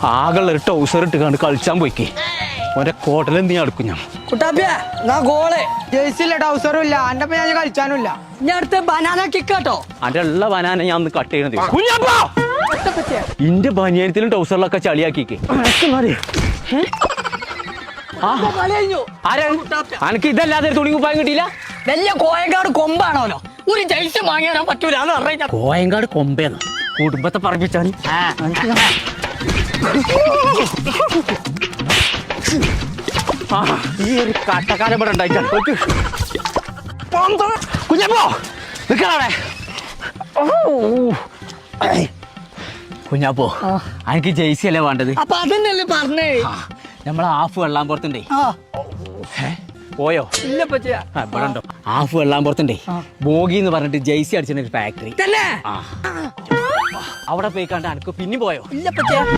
ആകെയുള്ള ഒരു ടൗസർ ഇട്ട് കണ്ട് കളിച്ചാൻ പോയിക്കേ ഓന്റെ കോട്ടൽ നീ അടുക്കും ഞാൻ കുട്ടാപ്പിയ ഗോള് ജേഴ്സില്ല ടൗസറും ഇല്ല എന്റെ ഞാൻ കളിച്ചാനുമില്ല ഞാൻ അടുത്ത് ബനാന കിക്ക് കേട്ടോ അന്റെ ഉള്ള ബനാന ഞാൻ ഒന്ന് കട്ട് ചെയ്യണത് ഇന്റെ ബനിയനത്തിലും ടൗസറിലൊക്കെ ചളിയാക്കിക്കേ അനക്ക് ഇതല്ലാതെ തുണി കുപ്പായം കിട്ടിയില്ല വലിയ കോയങ്കാട് കൊമ്പാണോലോ ഒരു ജയിച്ച് വാങ്ങിയാൻ പറ്റൂല അത് അറിയാം കോയങ്കാട് കൊമ്പേന്ന് കുടുംബത്തെ പറപ്പിച്ചാണ് ഈ ഒരു കട്ടക്കാലം ഇവിടെ ഉണ്ടായിട്ടാണ് കുഞ്ഞപ്പോ നിക്കണേ കുഞ്ഞാപ്പോ എനിക്ക് ജെയ്സി അല്ലേ വേണ്ടത് അപ്പൊ അതന്നെയല്ലേ പറഞ്ഞേ നമ്മളെ ഹാഫ് വെള്ളാമ്പുറത്തുണ്ടേ പോയോ ഇല്ല പറ്റിയ ഇവിടെ ഉണ്ടോ ഹാഫ് വെള്ളാമ്പുറത്തുണ്ടേ ബോഗി എന്ന് പറഞ്ഞിട്ട് ജെയ്സി അടിച്ചിട്ട് ഒരു ഫാക്ടറി തന്നെ അവിടെ പോയി കണ്ട അനക്ക് പിന്നെ പോയോ ഇല്ല പറ്റിയ